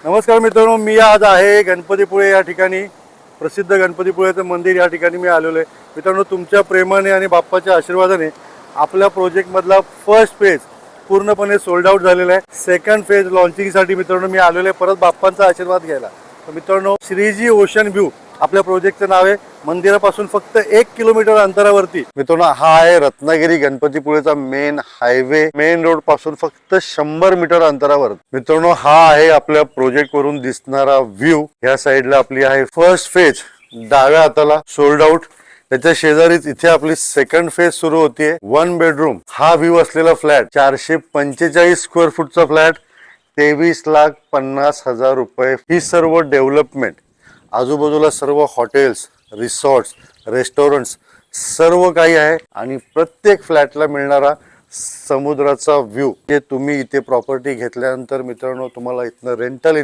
नमस्कार मित्रांनो, मी आज आहे गणपतीपुळे या ठिकाणी. प्रसिद्ध गणपतीपुळेचं मंदिर या ठिकाणी मी आलेलो आहे. मित्रांनो, तुमच्या प्रेमाने आणि बाप्पाच्या आशीर्वादाने आपल्या प्रोजेक्टमधला फर्स्ट फेज पूर्णपणे सोल्ड आउट झालेला आहे. सेकंड फेज लॉन्चिंगसाठी मित्रांनो मी आलेलो आहे परत बाप्पांचा आशीर्वाद घ्यायला. तर मित्रांनो, श्रीजी ओशन व्ह्यू आपल्या प्रोजेक्टचं नाव आहे. मंदिरापासून फक्त 1 किलोमीटर अंतरावरती मित्रांनो हा आहे रत्नागिरी गणपतीपुळेचा मेन हायवे. मेन रोड पासून फक्त 100 मीटर अंतरावर मित्रांनो हा आहे आपल्या प्रोजेक्ट वरून दिसणारा व्ह्यू. या साईडला आपली आहे फर्स्ट फेज, डाव्या हाताला सोल्ड आउट. त्याच्या शेजारीच इथे आपली सेकंड फेज सुरू होतीये. 1 बेडरूम हा व्ह्यू असलेला फ्लॅट, 445 स्क्वेअर फूटचा फ्लॅट, 23,50,000 रुपये. ही सर्व डेव्हलपमेंट, आजूबाजूला सर्व हॉटेल्स, रिसॉर्ट्स, रेस्टॉरंट्स सर्व काही आहे. आणि प्रत्येक फ्लॅटला मिळणारा समुद्राचा व्ह्यू. जे तुम्ही इथे प्रॉपर्टी घेतल्यानंतर मित्रांनो तुम्हाला इथनं रेंटल